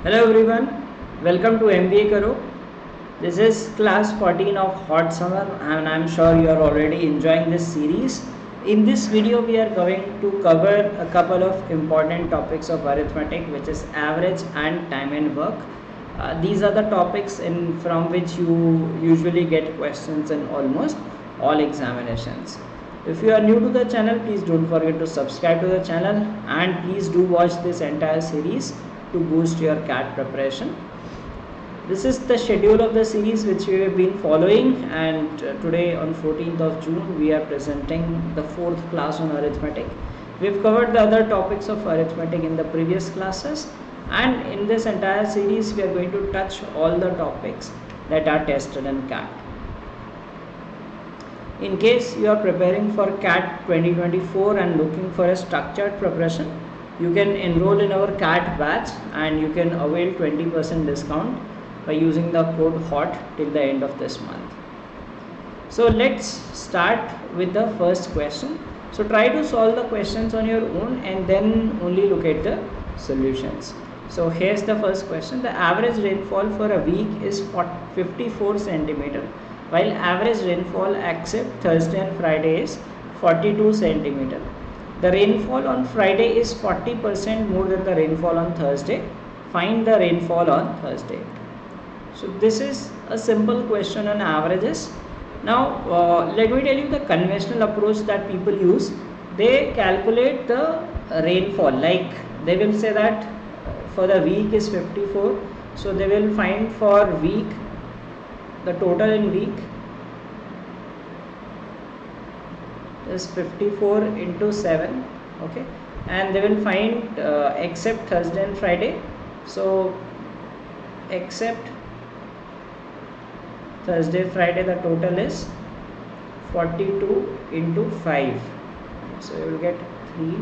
Hello everyone, welcome to MBA Karo. This is class 14 of Hot Summer and I am sure you are already enjoying this series. In this video we are going to cover a couple of important topics of arithmetic, which is average and time and work. These are the topics from which you usually get questions in almost all examinations. If you are new to the channel, please don't forget to subscribe to the channel and please do watch this entire series to boost your CAT preparation. This is the schedule of the series which we have been following, and today on 14th of June we are presenting the 4th class on arithmetic. We have covered the other topics of arithmetic in the previous classes, and in this entire series we are going to touch all the topics that are tested in CAT. In case you are preparing for CAT 2024 and looking for a structured preparation, you can enroll in our CAT batch and you can avail 20% discount by using the code HOT till the end of this month. So let's start with the first question. So try to solve the questions on your own and then only look at the solutions. So here's the first question. The average rainfall for a week is 54 centimeter, while average rainfall except Thursday and Friday is 42 centimeter. The rainfall on Friday is 40% more than the rainfall on Thursday. Find the rainfall on Thursday. So this is a simple question on averages. Now let me tell you the conventional approach that people use. They calculate the rainfall, like they will say that for the week is 54. So they will find for week the total in week is 54 into 7, okay, and they will find except Thursday and Friday. So except Thursday, Friday, the total is 42 into 5. So you will get 3,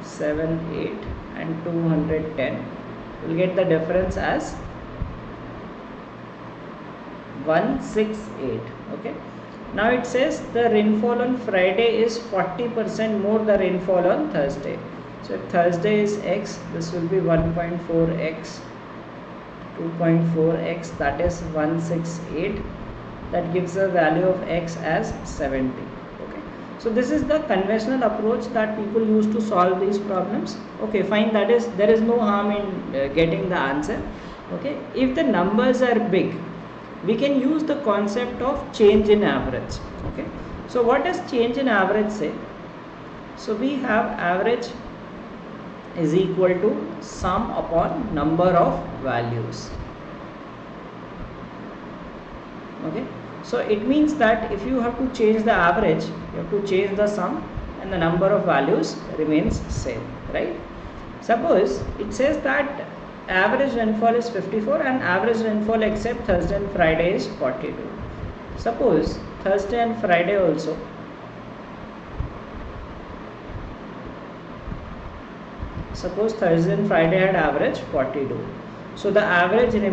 7, 8 and 210. You will get the difference as 168. Okay. Now it says the rainfall on Friday is 40% more the rainfall on Thursday. So if Thursday is x, this will be 1.4x, 2.4x, that is 168. That gives a value of x as 70. Okay. So this is the conventional approach that people use to solve these problems. Okay, fine. That is, there is no harm in getting the answer. Okay. If the numbers are big, we can use the concept of change in average. Okay. So what does change in average say? So we have average is equal to sum upon number of values. Okay. So it means that if you have to change the average, you have to change the sum and the number of values remains same, right? Suppose it says that average rainfall is 54 and average rainfall except Thursday and Friday is 42. Suppose Thursday and Friday also Thursday and Friday had average 42. So the average would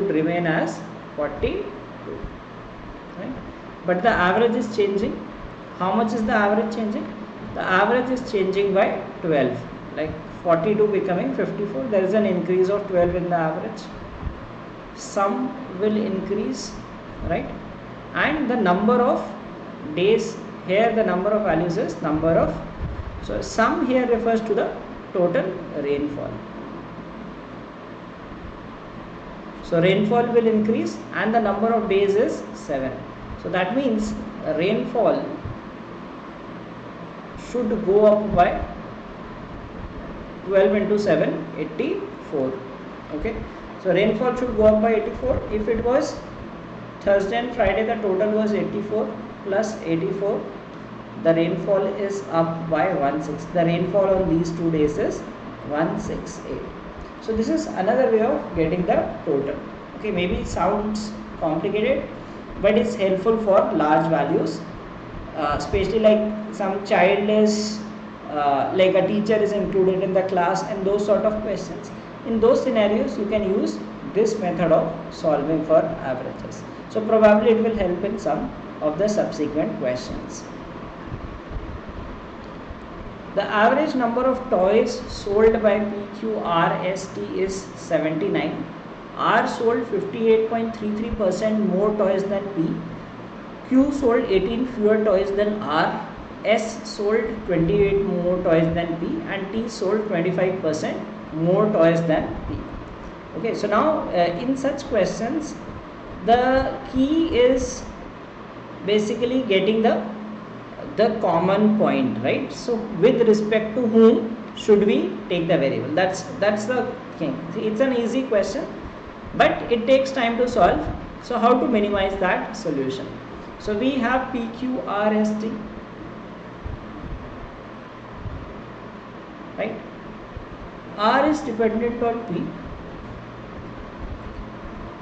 remain as 42, right? But the average is changing. How much is the average changing? The average is changing by 12, like 42 becoming 54. There is an increase of 12 in the average. Sum will increase, right? And the number of days, here the number of values is number of, so sum here refers to the total rainfall. So rainfall will increase and the number of days is 7. So that means rainfall should go up by 12 into 7, 84. Okay. So rainfall should go up by 84. If it was Thursday and Friday, the total was 84 plus 84. The rainfall is up by 160. The rainfall on these 2 days is 168. So this is another way of getting the total. Okay, maybe it sounds complicated, but it's helpful for large values, especially like some child is like a teacher is included in the class and those sort of questions. In those scenarios you can use this method of solving for averages. So probably it will help in some of the subsequent questions. The average number of toys sold by PQRST is 79. R sold 58.33% more toys than P. Q sold 18 fewer toys than R. S sold 28 more toys than P, and T sold 25% more toys than P. Okay, so now in such questions, the key is basically getting the common point, right? So with respect to whom should we take the variable? That's the thing. See, it's an easy question, but it takes time to solve. So how to minimize that solution? So we have PQRST, right? R is dependent on P,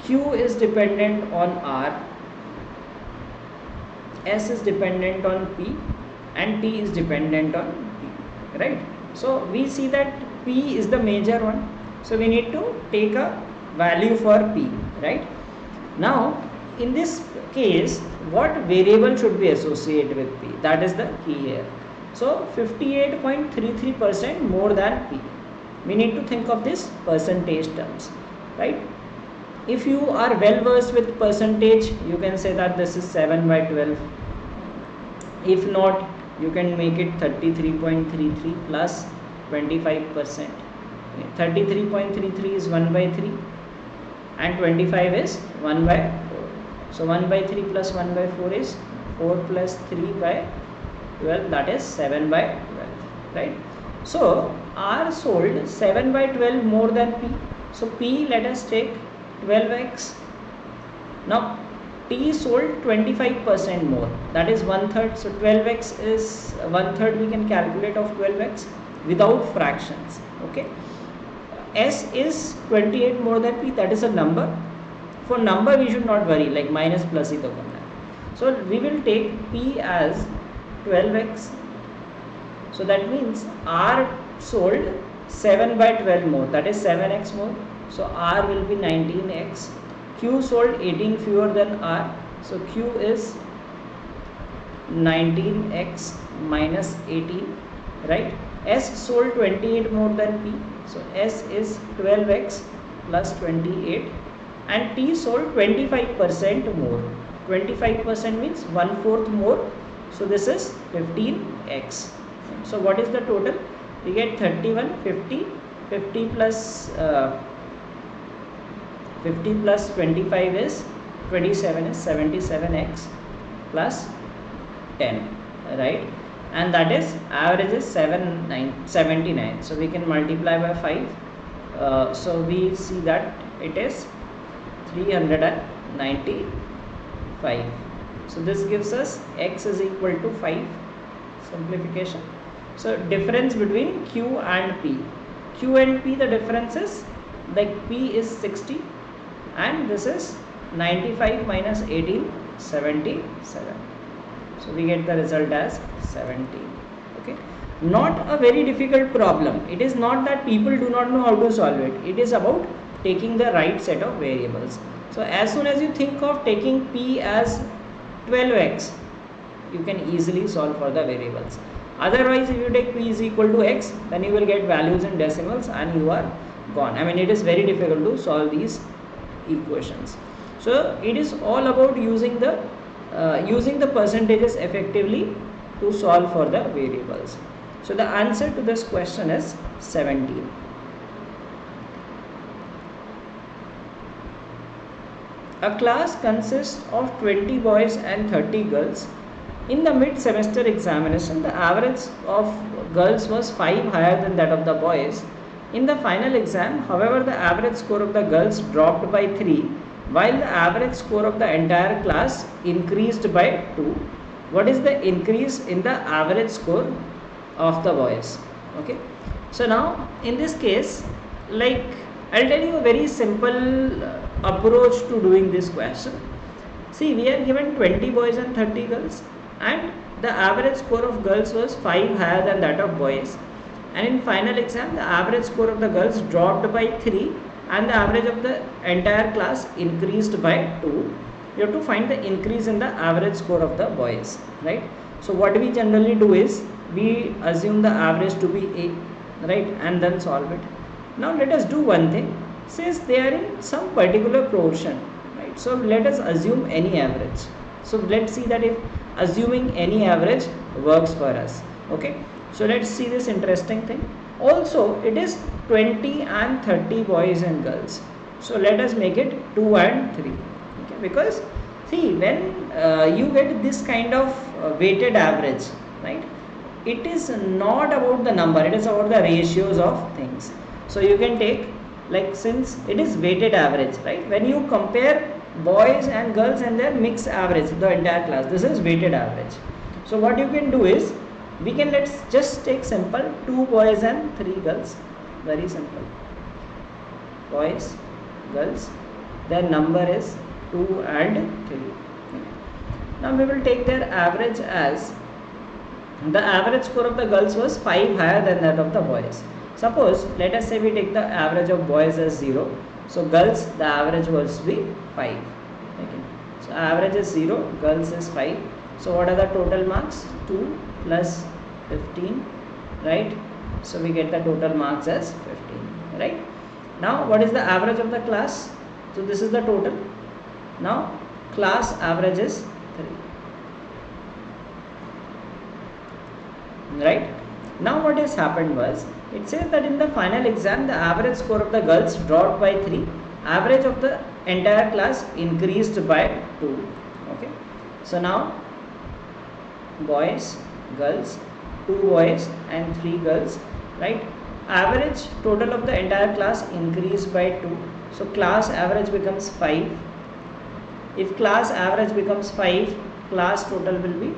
Q is dependent on R, S is dependent on P, and T is dependent on P, right? So we see that P is the major one, so we need to take a value for P, right? Now in this case, what variable should be associated with P? That is the key here. So 58.33% more than P. We need to think of this percentage terms, right? If you are well versed with percentage, you can say that this is 7 by 12. If not, you can make it 33.33 plus 25%. 33.33 is 1 by 3 and 25 is 1 by 4. So 1 by 3 plus 1 by 4 is 4 plus 3 by 12, that is 7 by 12, right? So R sold 7 by 12 more than P. So P, let us take 12x. Now T sold 25% more, that is 1/3. So 12x is 1/3, we can calculate of 12x without fractions. Okay, S is 28 more than P, that is a number. For number we should not worry, like minus plus ही तो करना है. So we will take P as 12x. So that means R sold 7 by 12 more, that is 7x more. So R will be 19x. Q sold 18 fewer than R, so Q is 19x minus 18, right? S sold 28 more than P, so S is 12x plus 28, and T sold 25% more. 25% means 1/4 more, so this is 15x. So what is the total? We get 31, 50, 50 plus 25 is 27 is 77x plus 10, right? And that is average is 79. So we can multiply by 5. So we see that it is 395. So this gives us x is equal to 5. Simplification. So difference between Q and P. Q and P, the difference is like P is 60 and this is 95 minus 18, 77. So we get the result as 17. Okay, not a very difficult problem. It is not that people do not know how to solve it. It is about taking the right set of variables. So as soon as you think of taking P as 12x, you can easily solve for the variables. Otherwise, if you take P is equal to x, then you will get values in decimals and you are gone. I mean, it is very difficult to solve these equations. So it is all about using the percentages effectively to solve for the variables. So the answer to this question is 17. A class consists of 20 boys and 30 girls. In the mid-semester examination, the average of girls was 5 higher than that of the boys. In the final exam, however, the average score of the girls dropped by 3, while the average score of the entire class increased by 2. What is the increase in the average score of the boys? Okay. So now, in this case, like I'll tell you a very simple approach to doing this question. See, we are given 20 boys and 30 girls, and the average score of girls was 5 higher than that of boys, and in final exam the average score of the girls dropped by 3 and the average of the entire class increased by 2. You have to find the increase in the average score of the boys, right? So what we generally do is, we assume the average to be A, right, and then solve it. Now let us do one thing. Since they are in some particular portion, right, so let us assume any average. So let's see that if assuming any average works for us. Okay, so let's see this interesting thing. Also it is 20 and 30 boys and girls, so let us make it 2 and 3. Okay, because see, when you get this kind of weighted average, right, it is not about the number, it is about the ratios of things. So you can take, like, since it is weighted average, right, when you compare boys and girls and their mixed average, the entire class, this is weighted average. So what you can do is, we can, let's just take simple 2 boys and 3 girls, very simple, boys, girls, their number is 2 and 3. Now we will take their average as, the average score of the girls was 5 higher than that of the boys. Suppose, let us say we take the average of boys as 0. So girls, the average was be 5. Okay. So average is 0, girls is 5. So what are the total marks? 2 plus 15, right? So we get the total marks as 15, right? Now what is the average of the class? So this is the total. Now class average is 3, right? Now what has happened was, it says that in the final exam the average score of the girls dropped by 3, average of the entire class increased by 2. Okay, so now boys, girls, 2 boys and 3 girls, right? Average total of the entire class increased by 2. So class average becomes 5. If class average becomes 5, class total will be,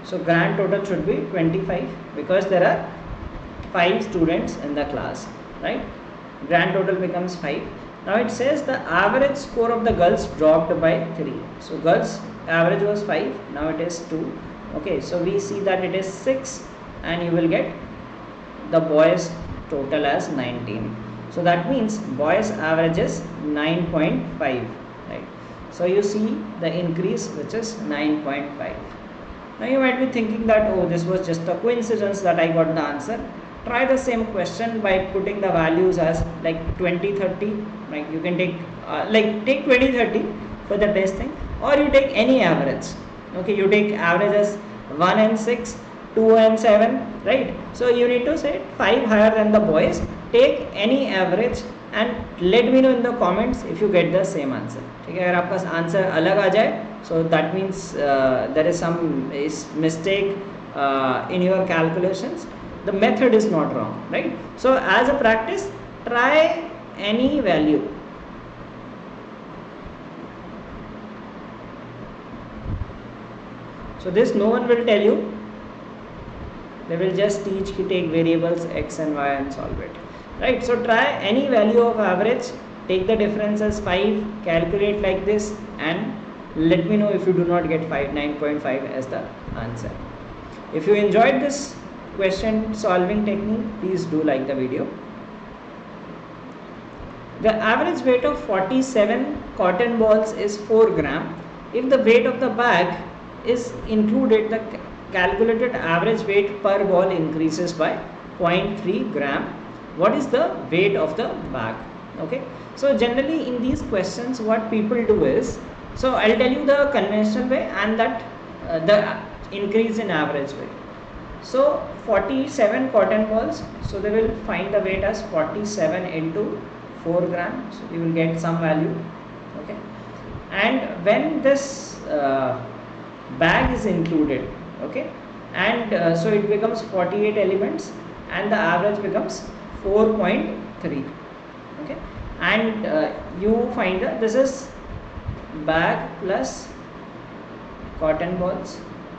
so grand total should be 25, because there are 5 students in the class, right? Grand total becomes 5. Now it says the average score of the girls dropped by 3. So girls average was 5, now it is 2. Okay, so we see that it is 6, and you will get the boys total as 19. So that means boys average is 9.5, right? So you see the increase, which is 9.5. Now you might be thinking that, oh, this was just a coincidence that I got the answer. Try the same question by putting the values as like 20, 30. Like you can take take 20, 30 for the best thing, or you take any average. Okay, you take average as 1 and 6, 2 and 7, right? So you need to say 5 higher than the boys. Take any average and let me know in the comments if you get the same answer. ठीक है, अगर आपका answer अलग आ जाए, so that means there is some mistake in your calculations. The method is not wrong, right? So as a practice, try any value. So this no one will tell you. They will just teach you, take variables x and y and solve it, right? So try any value of average, take the difference as 5, calculate like this, and let me know if you do not get 9.5 as the answer. If you enjoyed this question solving technique, please do like the video. The average weight of 47 cotton balls is 4 gram. If the weight of the bag is included, the calculated average weight per ball increases by 0.3 gram. What is the weight of the bag? Okay, so generally in these questions what people do is, so I'll tell you the conventional way and that the increase in average weight. So 47 cotton balls, so they will find the weight as 47 into 4 grams, so you will get some value. Okay, and when this bag is included, okay, and so it becomes 48 elements and the average becomes 4.3. okay, and you find that this is bag plus cotton balls,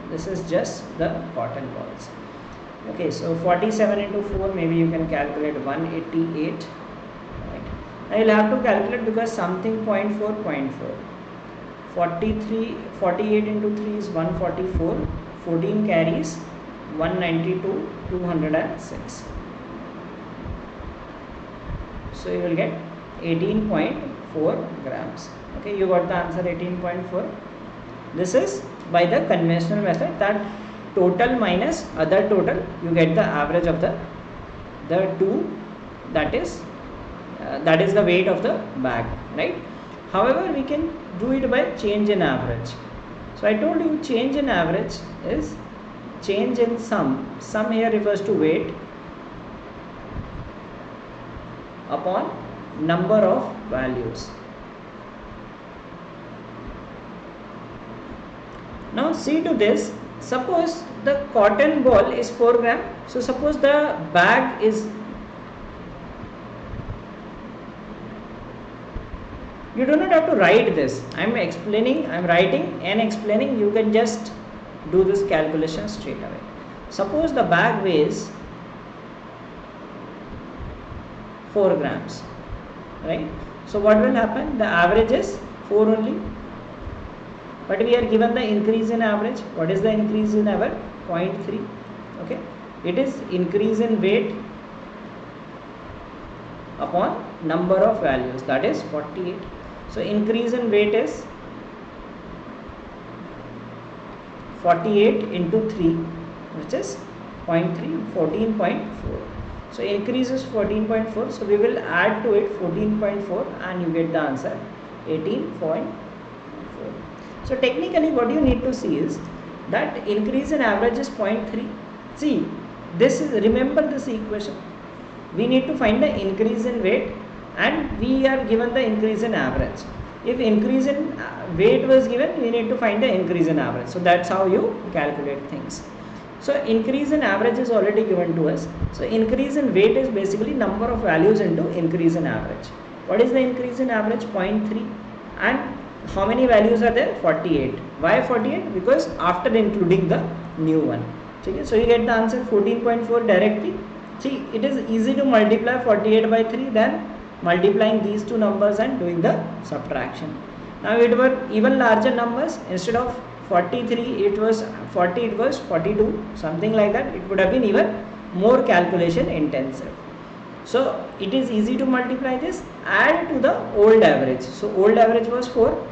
this is just the cotton balls. Okay, so 47 into 4, maybe you can calculate 188, right? Now you'll have to calculate because something 0.4, 48 into 3 is 144, 14 carries 192, 206. So you will get 18.4 grams. Okay, you got the answer, 18.4. This is by the conventional method, that total minus other total, you get the average of the two, that is the weight of the bag, right? However, we can do it by change in average. So I told you change in average is change in sum. Sum here refers to weight upon number of values. Now see to this, suppose the cotton ball is 4 gram. So suppose the bag is, you do not have to write this. I am writing and explaining. You can just do this calculation straight away. Suppose the bag weighs 4 grams, right? So what will happen? The average is 4 only, but we are given the increase in average. What is the increase in average? 0.3. okay, it is increase in weight upon number of values, that is 48. So increase in weight is 48 into 3, which is 0.3, 14.4. So increase is 14.4. So we will add to it 14.4 and you get the answer 18.4. So technically what you need to see is that increase in average is 0.3. See, this is, remember this equation. We need to find the increase in weight and we are given the increase in average. If increase in weight was given, we need to find the increase in average. So that's how you calculate things. So increase in average is already given to us. So increase in weight is basically number of values into increase in average. What is the increase in average? 0.3. And how many values are there? 48. Why 48? Because after including the new one. Okay, so you get the answer 14.4 directly. See, it is easy to multiply 48 by 3 than multiplying these two numbers and doing the subtraction. Now it were even larger numbers. Instead of 43 it was 40, it was 42, something like that. It would have been even more calculation intensive. So it is easy to multiply this, add to the old average. So old average was 4,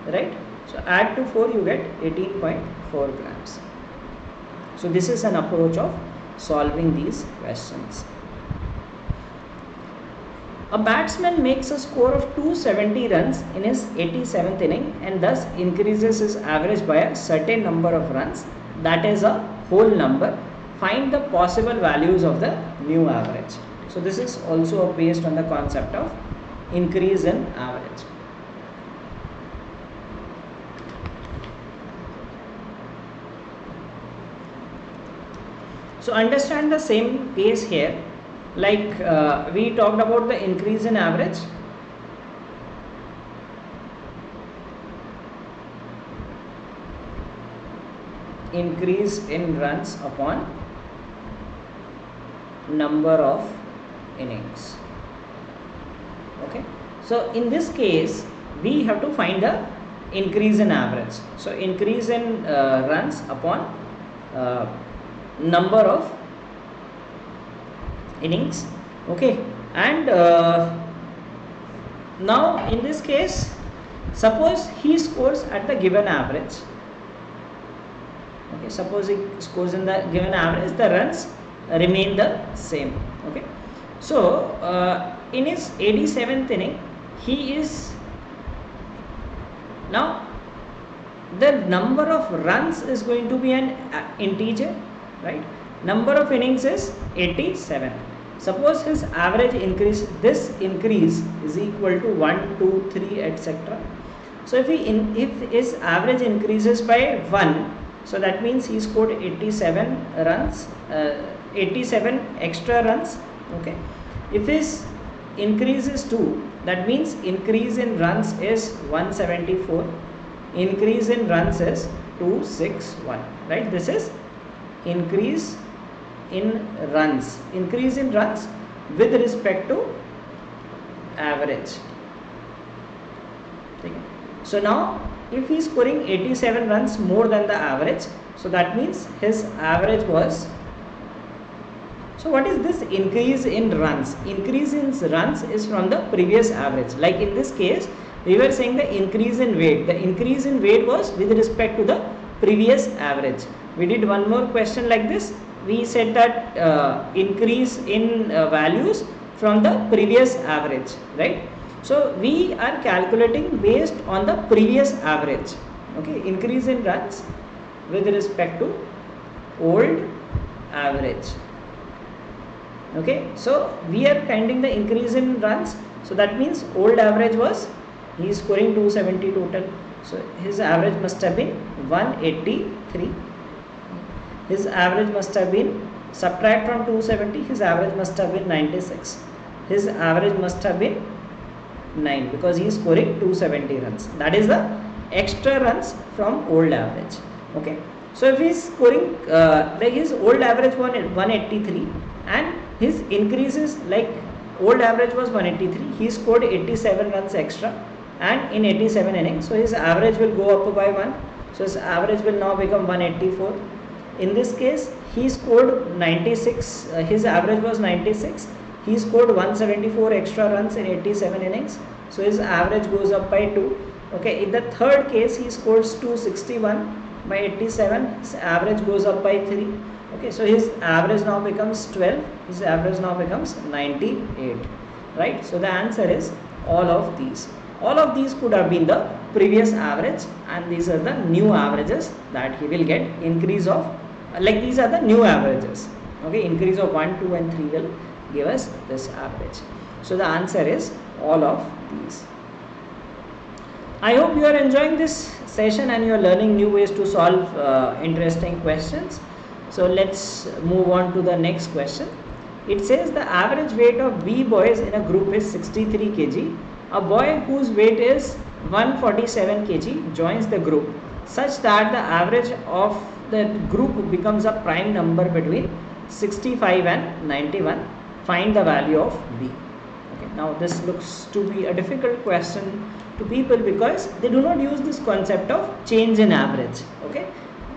right? So add to 4, you get 18.4 grams. So this is an approach of solving these questions. A batsman makes a score of 270 runs in his 87th inning and thus increases his average by a certain number of runs, that is a whole number. Find the possible values of the new average. So this is also based on the concept of increase in average. So understand the same case here. Like we talked about the increase in average. Increase in runs upon number of innings. Okay. So in this case, we have to find the increase in average. So increase in runs upon number of innings. Okay, and now in this case, suppose he scores at the given average. Okay, suppose he scores in the given average, the runs remain the same. Okay, so in his 87th inning, he is now, the number of runs is going to be an integer, right? Number of innings is 87. Suppose his average increase, this increase is equal to 1, 2, 3, etc. So if his average increases by 1, so that means he scored 87 runs, 87 extra runs. Okay. If his increase is 2, that means increase in runs is 174. Increase in runs is 261. Right? This is increase in runs. Increase in runs with respect to average. Okay. So now if he is scoring 87 runs more than the average, so that means his average was, so what is this increase in runs? Increase in runs is from the previous average. Like in this case, we were saying the increase in weight. The increase in weight was with respect to the previous average. We did one more question like this. We said that increase in values from the previous average, right? So we are calculating based on the previous average. Okay, increase in runs with respect to old average. Okay, so we are finding the increase in runs. So that means old average was, he is scoring 270 total. So his average must have been 183. His average must have been, subtract from 270, his average must have been 96. His average must have been 9 because he is scoring 270 runs. That is the extra runs from old average. Okay, so if he is scoring like his old average was 183 and his increase is like old average was 183, he scored 87 runs extra and in 87 innings, so his average will go up by 1. So his average will now become 184. In this case, he scored 96, his average was 96, he scored 174 extra runs in 87 innings, so his average goes up by 2. Okay, in the third case, he scores 261 by 87, his average goes up by 3. Okay, so his average now becomes 12, his average now becomes 98, right? So the answer is all of these. All of these could have been the previous average, and these are the new averages that he will get. Increase of, like these are the new averages. Okay, increase of 1, 2 and 3 will give us this average. So the answer is all of these. I hope you are enjoying this session and you are learning new ways to solve interesting questions. So let's move on to the next question. It says the average weight of B boys in a group is 63 kg. A boy whose weight is 147 kg joins the group such that the average of the group becomes a prime number between 65 and 91. Find the value of B. Okay, now this looks to be a difficult question to people because they do not use this concept of change in average. Okay,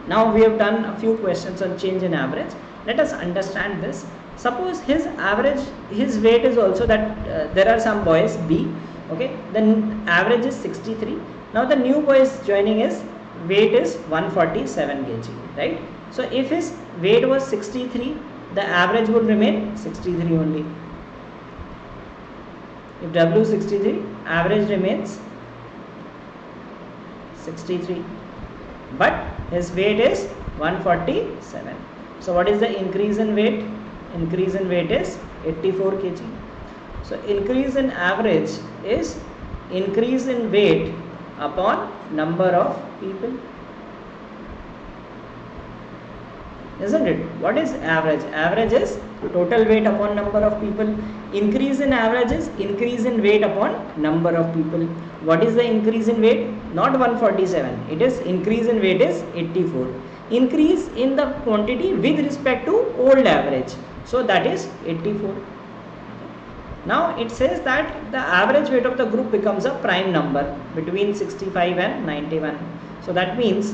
now we have done a few questions on change in average. Let us understand this. Suppose his average, his weight is also that there are some boys B. Okay, then average is 63. Now the new boy is joining, his weight is 147 kg, right? So if his weight was 63, the average would remain 63 only. If W is 63, average remains 63, but his weight is 147. So what is the increase in weight? Increase in weight is 84 kg. So increase in average is increase in weight upon number of people, isn't it? What is average? Average is total weight upon number of people. Increase in average is increase in weight upon number of people. What is the increase in weight? Not 147, it is increase in weight is 84. Increase in the quantity with respect to old average, so that is 84. Now it says that the average weight of the group becomes a prime number between 65 and 91. So that means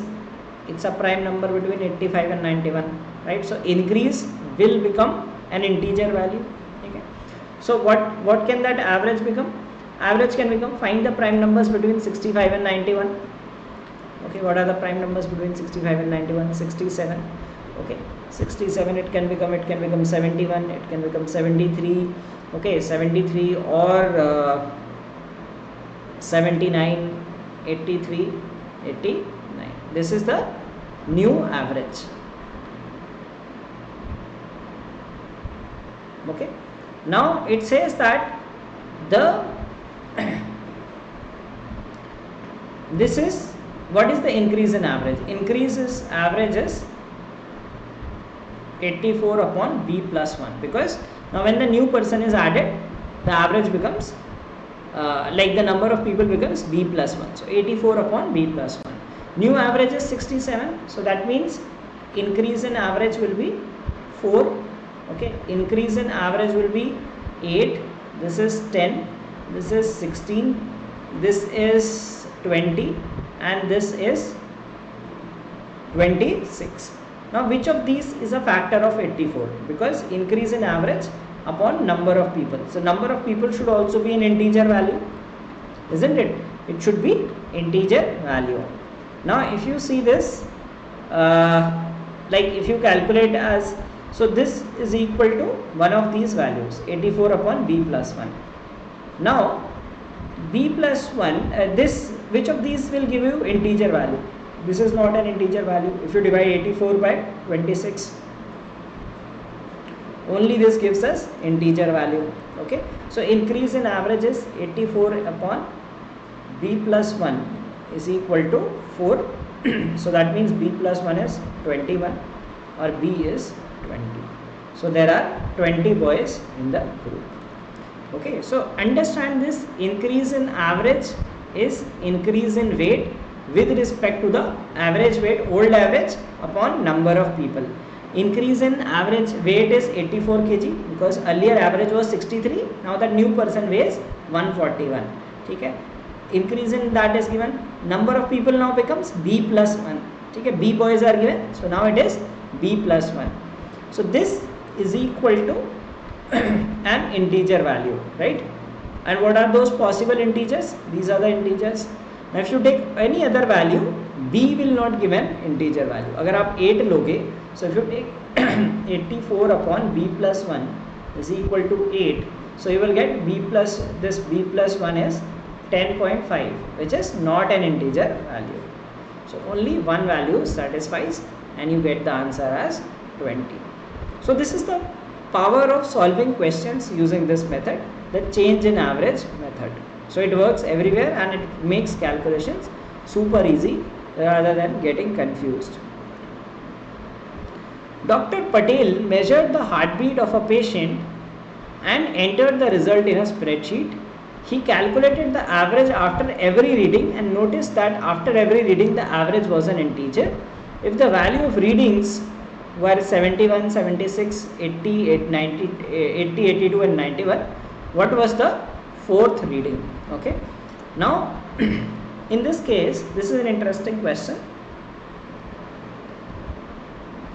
it's a prime number between 85 and 91, right? So increase will become an integer value. Okay. So what can that average become? Average can become, find the prime numbers between 65 and 91. Okay, what are the prime numbers between 65 and 91? 67. Okay, 67 it can become 71, it can become 73. Okay, 73 or 79, 83, 89. This is the new average. Okay, now it says that the this is, what is the increase in average? Increase is average is 84 upon B plus 1, because now when the new person is added, the average becomes like the number of people becomes B plus 1. So 84 upon B plus 1. New average is 67. So that means increase in average will be 4. Okay, increase in average will be 8. This is 10. This is 16. This is 20. And this is 26. Now which of these is a factor of 84? Because increase in average upon number of people. So number of people should also be an integer value, isn't it? It should be integer value. Now if you see this, like if you calculate as, so this is equal to one of these values, 84 upon b plus 1. Now b plus 1, this, which of these will give you integer value? This is not an integer value. If you divide 84 by 26, only this gives us integer value. Okay, so increase in average is 84 upon b plus 1 is equal to 4. So that means b plus 1 is 21 or b is 20. So there are 20 boys in the group. Okay, so understand this, increase in average is increase in weight with respect to the average weight, old average upon number of people. Increase in average weight is 84 kg because earlier average was 63, now the new person weighs 141. Okay, increase in that is given. Number of people now becomes b plus 1. Okay, b boys are given, so now it is b plus 1. So this is equal to an integer value, right? And what are those possible integers? These are the integers. Now if you take any other value, b will not give an integer value. अगर आप 8 लोगे, so if you take 84 upon b plus 1 is equal to 8, so you will get b plus, this b plus 1 is 10.5, which is not an integer value. So only one value satisfies and you get the answer as 20. So this is the power of solving questions using this method, the change in average method. So it works everywhere and it makes calculations super easy rather than getting confused. Dr. Patel measured the heartbeat of a patient and entered the result in a spreadsheet. He calculated the average after every reading and noticed that after every reading the average was an integer. If the value of readings were 71, 76, 80, 90, 80, 82 and 91, what was the fourth reading? Okay, now in this case, this is an interesting question.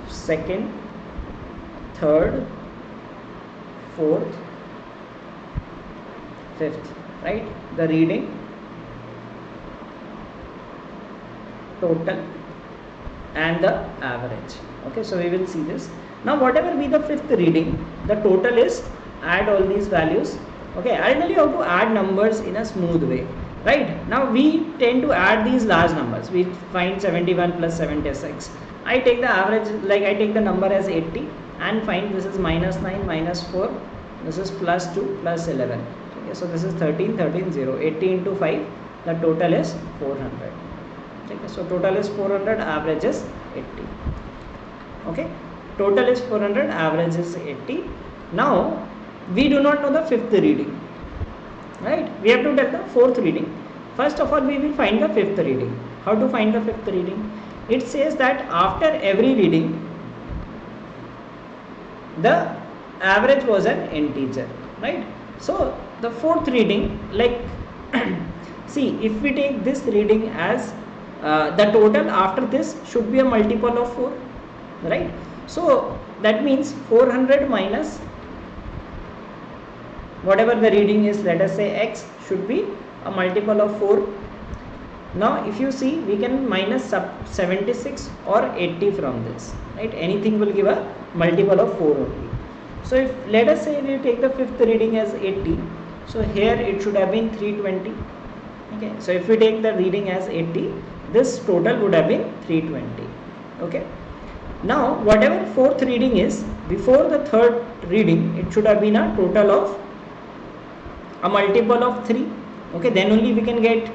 Second, third, fourth, fifth, right? The reading, total and the average. Okay, so we will see this. Now whatever be the fifth reading, the total is, add all these values. Okay, I'll tell you how to add numbers in a smooth way, right? Now we tend to add these large numbers. We find 71 plus 76. I take the average, like I take the number as 80 and find this is minus 9, minus 4, this is plus 2, plus 11. Okay, so this is 13, 13, 0. 80 into 5, the total is 400. Okay, so total is 400, average is 80. Okay, total is 400, average is 80. Now we do not know the fifth reading, right? We have to tell the fourth reading. First of all, we will find the fifth reading. How to find the fifth reading? It says that after every reading the average was an integer, right? So the fourth reading, like see, if we take this reading as the total after this should be a multiple of 4, right? So that means 400 minus whatever the reading is, let us say x, should be a multiple of 4. Now if you see, we can minus 76 or 80 from this, right? Anything will give a multiple of 4 only. So if, let us say we take the fifth reading as 80, so here it should have been 320. Okay, so if we take the reading as 80, this total would have been 320. Okay, now whatever fourth reading is, before the third reading it should have been a total of a multiple of 3. Okay, then only we can get,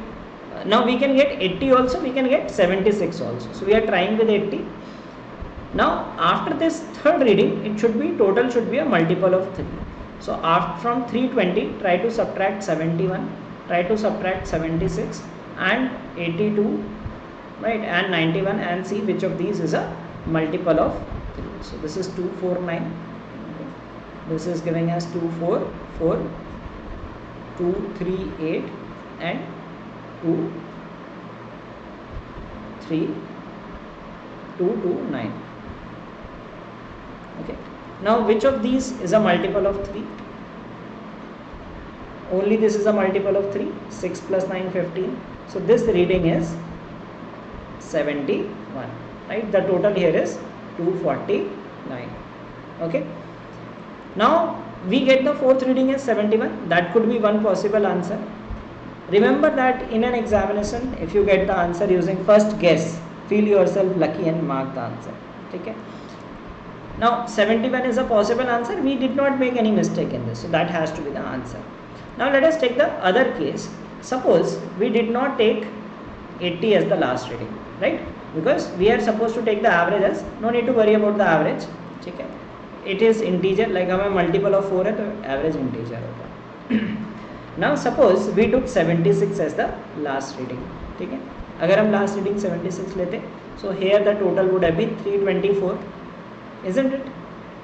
now we can get 80 also, we can get 76 also. So we are trying with 80. Now after this third reading, it should be, total should be a multiple of 3. So after, from 320, try to subtract 71, try to subtract 76 and 82, right, and 91, and see which of these is a multiple of 3. So this is 249. Okay. This is giving us 244, 238 and 229. Okay, now which of these is a multiple of 3? Only this is a multiple of 3. 6 plus 9, 15. So this reading is 71. right? The total here is 249. Okay. Now we get the fourth reading as 71. That could be one possible answer. Remember that in an examination, if you get the answer using first guess, feel yourself lucky and mark the answer. Okay. Now 71 is a possible answer. We did not make any mistake in this, so that has to be the answer. Now let us take the other case. Suppose we did not take 80 as the last reading, right? Because we are supposed to take the average as, no need to worry about the average. Okay. It is integer, like हमें multiple of 4 है तो average integer होगा. Now suppose we took 76 as the last reading. ठीक है. अगर हम last reading 76 लेते, so here the total would have been 324, isn't it?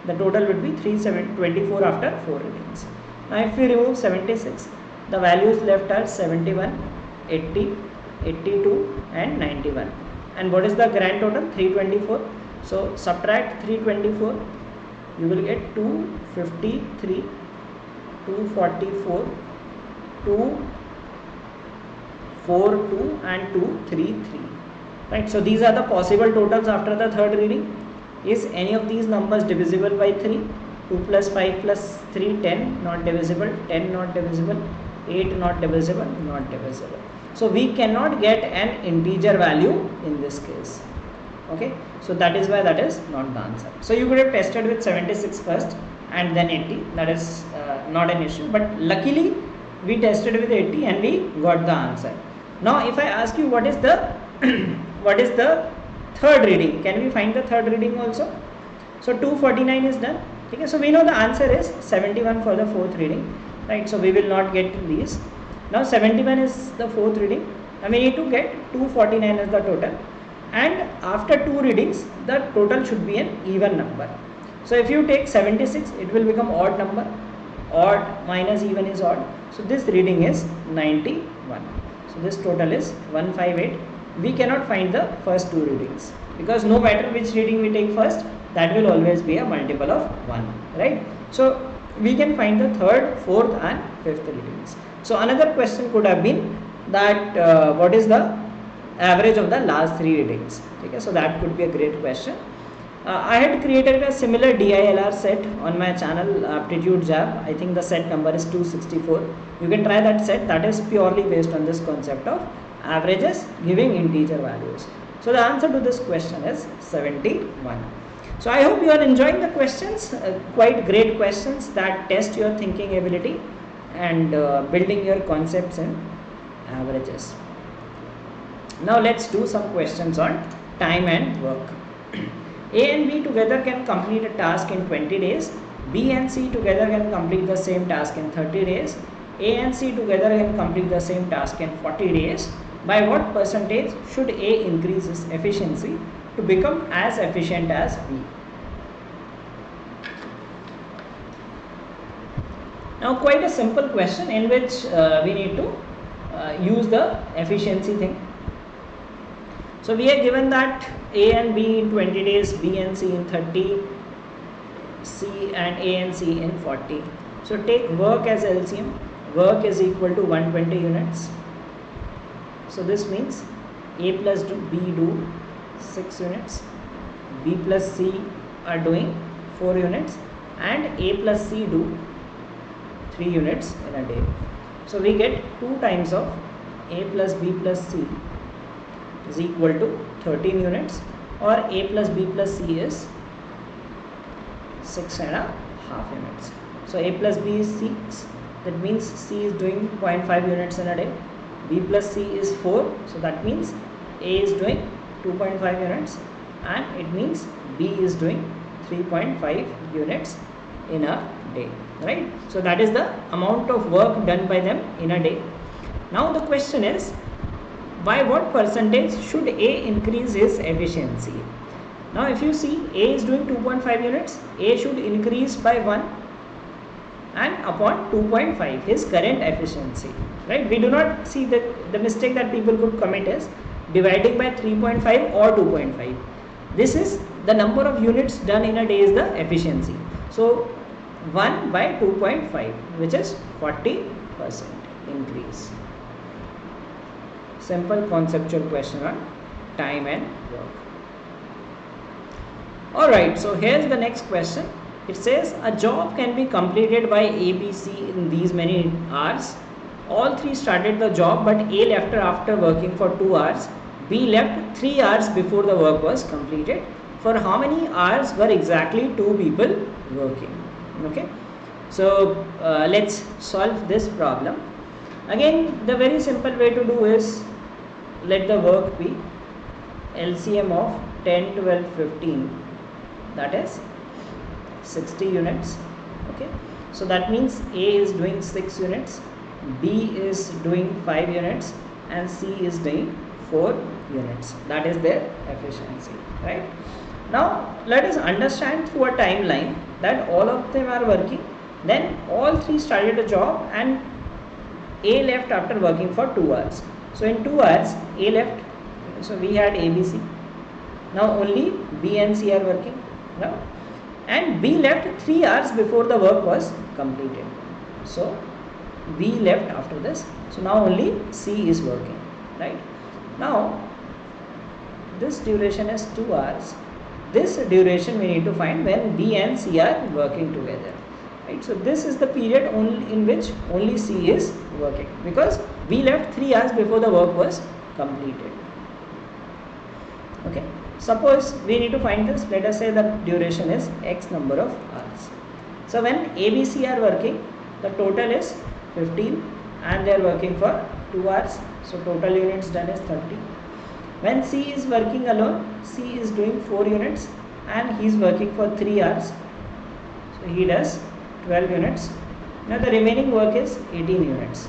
The total would be 324 after 4 readings. Now if we remove 76, the values left are 71, 80, 82 and 91. And what is the grand total? 324. So subtract 324, you will get 253, 244, 242 and 233. Right. So these are the possible totals after the third reading. Is any of these numbers divisible by 3? 2 plus 5 plus 3, 10, not divisible, 10 not divisible, 8 not divisible, not divisible. So we cannot get an integer value in this case. Okay, so that is why that is not the answer. So you could have tested with 76 first and then 80. That is not an issue, but luckily we tested with 80 and we got the answer. Now if I ask you what is the what is the third reading, can we find the third reading also? So 249 is done. Okay, so we know the answer is 71 for the fourth reading, right? So we will not get these. Now 71 is the fourth reading and we need to get 249 as the total, and after 2 readings the total should be an even number. So if you take 76, it will become odd number. Odd minus even is odd. So this reading is 91. So this total is 158. We cannot find the first 2 readings because no matter which reading we take first, that will always be a multiple of 1, right? So we can find the third, fourth and fifth readings. So another question could have been that what is the average of the last 3 readings? Okay, so that could be a great question. I had created a similar DILR set on my channel Aptitude Jab. I think the set number is 264. You can try that set. That is purely based on this concept of averages giving integer values. So the answer to this question is 71. So I hope you are enjoying the questions, quite great questions that test your thinking ability and building your concepts in averages. Now let's do some questions on time and work. A and B together can complete a task in 20 days. B and C together can complete the same task in 30 days. A and C together can complete the same task in 40 days. By what percentage should A increase its efficiency to become as efficient as B? Now quite a simple question in which we need to use the efficiency thing. So we are given that A and B in 20 days, B and C in 30, C and A and C in 40. So take work as LCM. Work is equal to 120 units. So this means A plus B do 6 units, B plus C are doing 4 units and A plus C do 3 units in a day. So we get 2 times of A plus B plus C is equal to 13 units, or A plus B plus C is 6.5 units. So A plus B is 6, that means C is doing 0.5 units in a day. B plus C is 4, so that means A is doing 2.5 units and it means B is doing 3.5 units in a day, right? So that is the amount of work done by them in a day. Now the question is, by what percentage should A increase his efficiency? Now if you see, A is doing 2.5 units, A should increase by 1 and upon 2.5 his current efficiency, right? We do not see that the mistake that people could commit is dividing by 3.5 or 2.5. This is the number of units done in a day is the efficiency. So 1 by 2.5, which is 40% increase. Simple conceptual question on time and work. Alright, so here's the next question. It says a job can be completed by A, B, C in these many hours. All three started the job, but A left after working for 2 hours. B left 3 hours before the work was completed. For how many hours were exactly two people working? Okay, so let's solve this problem. Again, the very simple way to do is, let the work be LCM of 10, 12, 15, that is 60 units. Okay, so that means A is doing 6 units, B is doing 5 units, and C is doing 4 units. That is their efficiency, right? Now let us understand through a timeline that all of them are working, then all three started a job and A left after working for 2 hours. So in 2 hours A left, so we had ABC. Now only B and C are working now, and B left 3 hours before the work was completed. So B left after this. So now only C is working, right? Now this duration is 2 hours. This duration we need to find when B and C are working together, right? So this is the period only in which only C is working, because B left 3 hours before the work was completed. Okay, suppose we need to find this. Let us say the duration is X number of hours. So when A, B, C are working, the total is 15 and they are working for 2 hours. So total units done is 30. When C is working alone, C is doing 4 units and he is working for 3 hours. So he does 12 units. Now the remaining work is 18 units,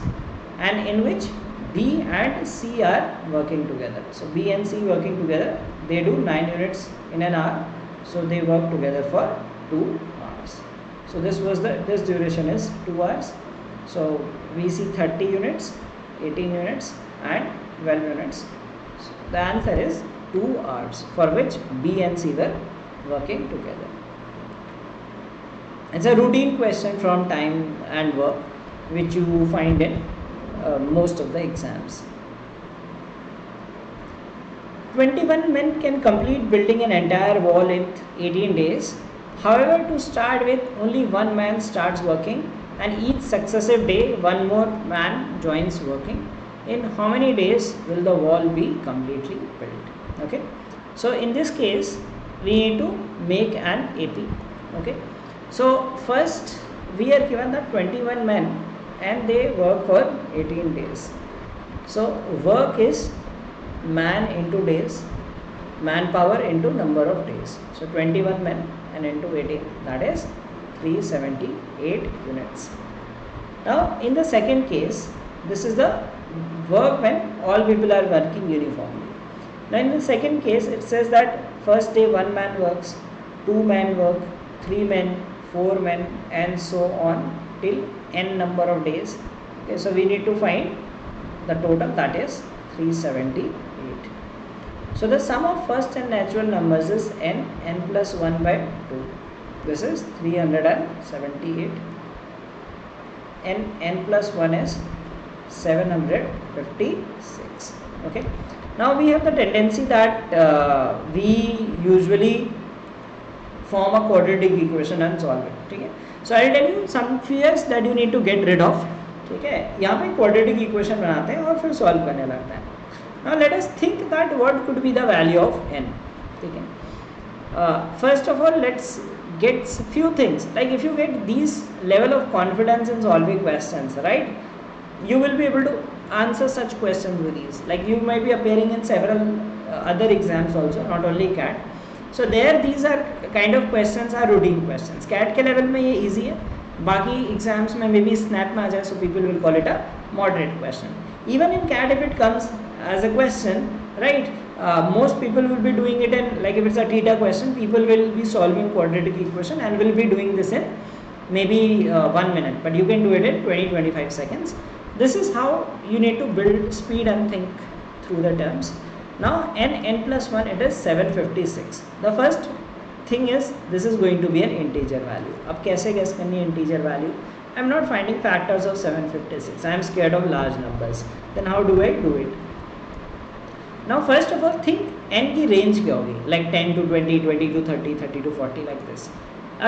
and in which B and C are working together. So B and C working together, they do 9 units in an hour. So they work together for 2 hours. So this duration is 2 hours. So we see 30 units, 18 units and 12 units. So the answer is 2 hours for which B and C were working together. It's a routine question from time and work which you find in most of the exams. 21 men can complete building an entire wall in 18 days. However, to start with, only one man starts working, and each successive day one more man joins working. In how many days will the wall be completely built? Okay, so in this case we need to make an AP. Okay, so first we are given that 21 men and they work for 18 days. So work is man into days, manpower into number of days. So 21 men and into 18, that is 378 units. Now in the second case, this is the work when all people are working uniformly. Now in the second case, it says that first day 1 man works, 2 men work, 3 men, 4 men, and so on till n number of days. Okay, so we need to find the total, that is 378. So the sum of first and natural numbers is n plus 1 by 2. This is 378. N plus 1 is 756. Okay. Now we have the tendency that we usually form a quadratic equation and solve it. Okay. So I will tell you some fears that you need to get rid of. ठीक है, यहाँ पे quadratic equation बनाते हैं और फिर solve करने लगते हैं. Now let us think that what could be the value of n. ठीक है. First of all, let's get few things. Like if you get these level of confidence in solving questions, right, you will be able to answer such questions with ease. Like you might be appearing in several other exams also, not only CAT. So there these are kind of questions are routine questions. CAT के level में ये easy है, बाकी exams में maybe SNAP में आ जाए, so people will call it a moderate question. Even in CAT, if it comes as a question, right, most people will be doing it in, like if it's a theta question, people will be solving quadratic equation and will be doing this in maybe 1 minute, but you can do it in 20-25 seconds. This is how you need to build speed and think through the terms. Now n plus 1, it is 756. The first thing is this is going to be an integer value. अब कैसे guess करनी है integer value? I am not finding factors of 756. I am scared of large numbers. Then how do I do it? Now first of all, think n की range क्या होगी, like 10 to 20, 20 to 30, 30 to 40 like this.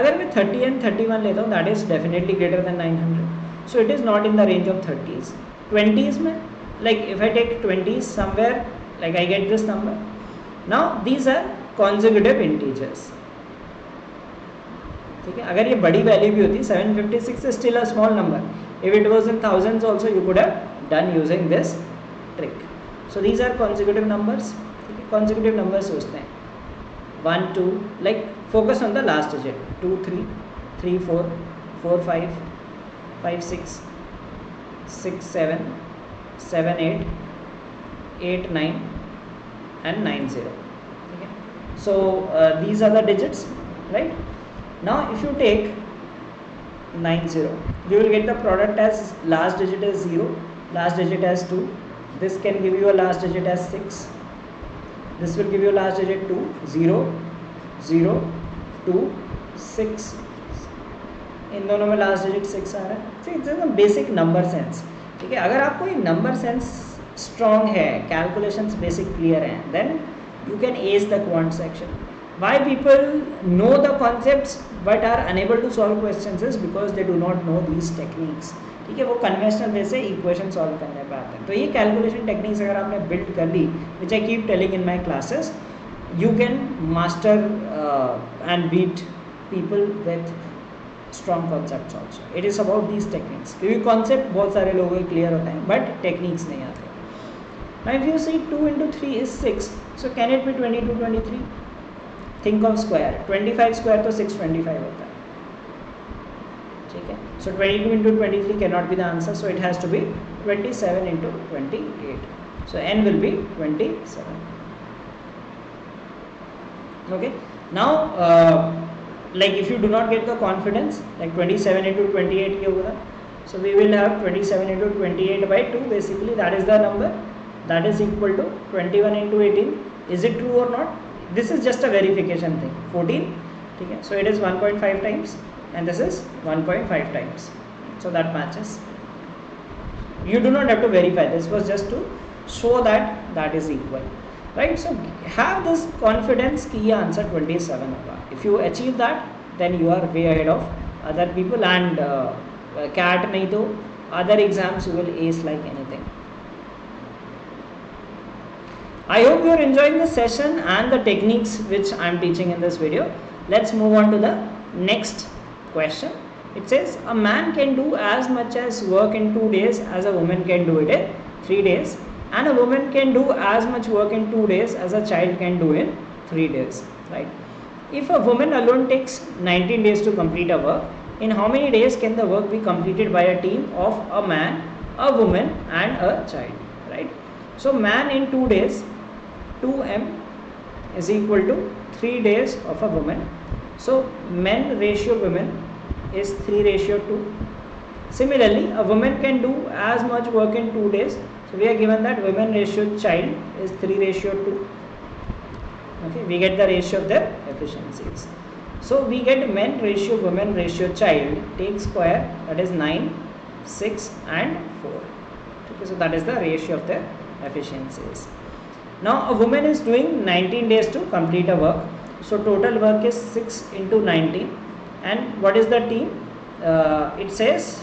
अगर मैं 30 and 31 लेता हूँ, that is definitely greater than 900, so it is not in the range of 30s. 20s में, like if I take 20s somewhere, like I get this number. Now these are consecutive integers. ठीक है, अगर ये बड़ी value भी होती, 756 is still a small number. If it was in thousands also, you could have done using this trick. So these are consecutive numbers. ठीक है, consecutive numbers सोचते हैं 1 2, like focus on the last digit, 2 3 3 4 4 5 5 6 6 7 7 8 8 9 and 9 0. ठीक है, so these are the digits, right? Now if you take 9 0, you will get the product as last digit as 0, last digit as 2. This can give you a last digit as 6. This will give you last digit 2 0 0 2 6. इन दोनों में last digit 6 आ रहा है. So it's a basic number sense. ठीक है, अगर आपको ये number sense strong है, कैलकुलेशंस बेसिक क्लियर हैं, then you can ace the quant section. Why people know the concepts but are unable to solve questions is because they do not know these techniques. ठीक है, वो conventional way से equation solve करने पे आते हैं. तो ये कैलकुलेशन टेक्निक्स अगर आपने बिल्ड कर ली, which I keep telling in my classes, you can master and beat people with strong concepts also. It is about these techniques, क्योंकि कॉन्सेप्ट बहुत सारे लोगों के क्लियर होते हैं बट टेक्निक्स नहीं आते. Now if you see 2 into 3 is 6, so can it be 22 23? Think of square, 25 square तो 625 होता है. ठीक है, so 22 into 23 can not be the answer, so it has to be 27 into 28. So n will be 27. Okay, now like if you do not get the confidence, like 27 into 28 क्या होगा, so we will have 27 into 28 by 2, basically that is the number, that is equal to 21 into 18. Is it true or not? This is just a verification thing. 14, ठीक है, so it is 1.5 times and this is 1.5 times, so that matches. You do not have to verify, this was just to show that that is equal, right? So have this confidence कि ये answer 27 होगा. If you achieve that, then you are way ahead of other people, and CAT नहीं तो other exams you will ace like anything. I hope you are enjoying the session and the techniques which I am teaching in this video. Let's move on to the next question. It says a man can do as much as work in 2 days as a woman can do it in 3 days, and a woman can do as much work in 2 days as a child can do in 3 days, right? If a woman alone takes 19 days to complete a work, in how many days can the work be completed by a team of a man, a woman and a child, right? So man in 2 days, 2m is equal to 3 days of a woman. So men ratio women is 3 ratio 2. Similarly, a woman can do as much work in 2 days. So we are given that women ratio child is 3 ratio 2. Okay, we get the ratio of their efficiencies. So we get men ratio women ratio child, take square, that is 9, 6 and 4. Okay, so that is the ratio of their efficiencies. Now a woman is doing 19 days to complete a work, so total work is 6 into 19. And what is the team? It says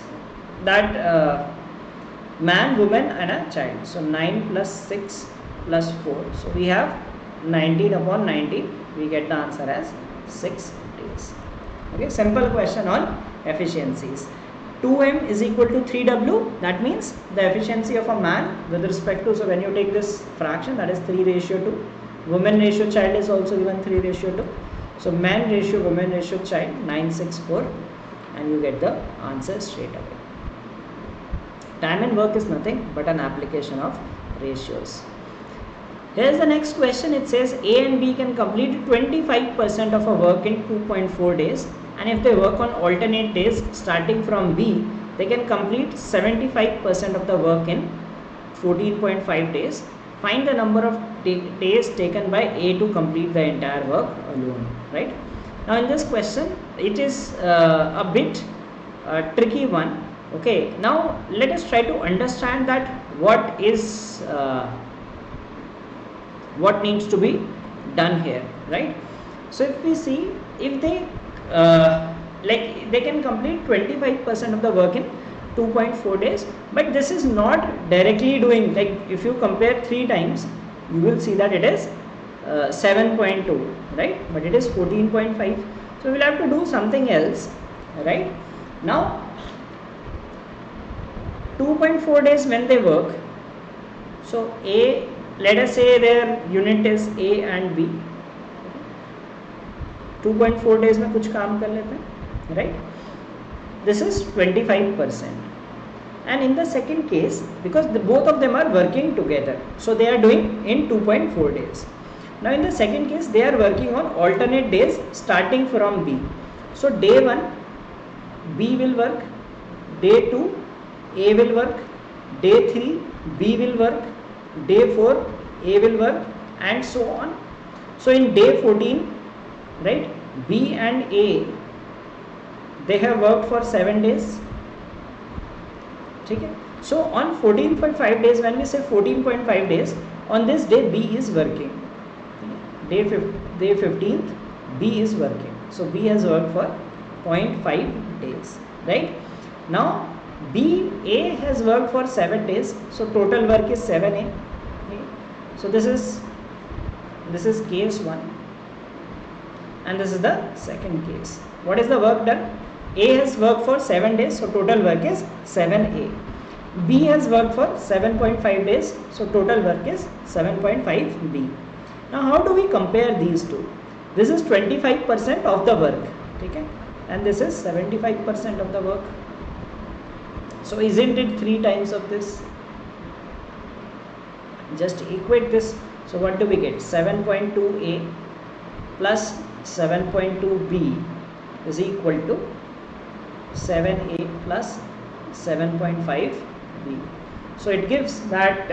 that man, woman and a child. So 9 plus 6 plus 4, so we have 19 upon 19, we get the answer as 6 days. Okay, simple question on efficiencies. 2m is equal to 3w, that means the efficiency of a man with respect to, so when you take this fraction, that is 3 ratio 2. Woman ratio child is also given 3 ratio 2. So man ratio woman ratio child 964, and you get the answer straight away. Time and work is nothing but an application of ratios. Here is the next question. It says A and B can complete 25% of a work in 2.4 days, and if they work on alternate days starting from B, they can complete 75% of the work in 14.5 days. Find the number of days taken by A to complete the entire work alone, right? Now in this question, it is a bit tricky one. Okay, now let us try to understand that what is what needs to be done here, right? So if we see, if they like they can complete 25% of the work in 2.4 days, but this is not directly doing, like if you compare 3 times, you will see that it is 7.2, right, but it is 14.5. so we'll have to do something else, right? Now 2.4 days when they work, so A, let us say their unit is A and B, 2.4 days में कुछ काम कर लेते हैं, right? This is 25%. And in the second case, because both of them are working together, so they are doing in 2.4 days. Now in the second case, they are working on alternate days starting from B. So day 1, B will work, day 2, A will work, day 3, B will work, day 4, A will work, and so on. So in day 14, right, B and A, they have worked for 7 days. Okay. So on 14.5 days, when we say 14.5 days, on this day B is working. Day 15th, B is working. So B has worked for 0.5 days, right? Now A has worked for 7 days, so total work is 7A. Okay. So this is case 1, and this is the second case. What is the work done? A has worked for 7 days, so total work is 7A. B has worked for 7.5 days, so total work is 7.5B. Now how do we compare these two? This is 25% of the work, okay, and this is 75% of the work. So isn't it 3 times of this? Just equate this. So what do we get? 7.2A plus 7.2B is equal to 7A plus 7.5B. So it gives that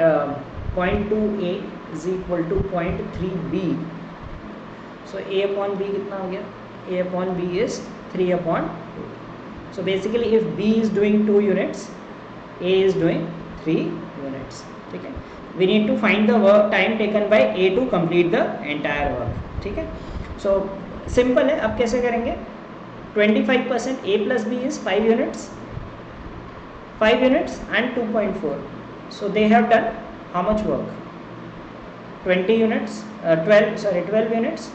0.2A is equal to 0.3B. So A upon B कितना हो गया? A upon B is 3 upon 2. So basically if B is doing 2 units, A is doing 3 units. Okay? We need to find the work time taken by A to complete the entire work. ठीक है? So simple है. अब कैसे करेंगे? 25% A plus B is 5 units. 5 units and 2.4. So they have done how much work? 20 units, 12 units.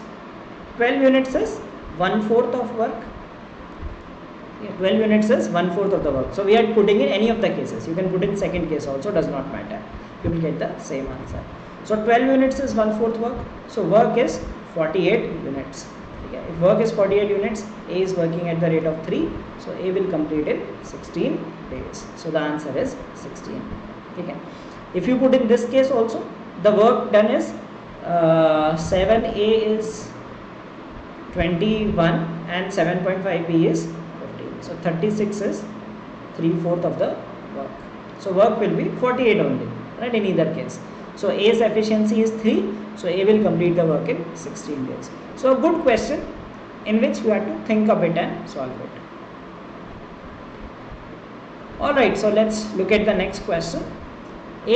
12 units is 1/4 of work. 12 units is 1/4 of the work. So we are putting in any of the cases. You can put in second case also, does not matter. You will get the same answer. So 12 units is 1/4 work. So work is 48 units. Okay. If work is 48 units, A is working at the rate of 3. So A will complete in 16 days. So the answer is 16. Okay. If you put in this case also, the work done is 7A is 21 and 7.5B is 15. So 36 is 3/4 of the work. So work will be 48 only, right, in either case. So A's efficiency is 3. So A will complete the work in 16 days. So a good question in which you have to think a bit and solve it. Alright, so let's look at the next question.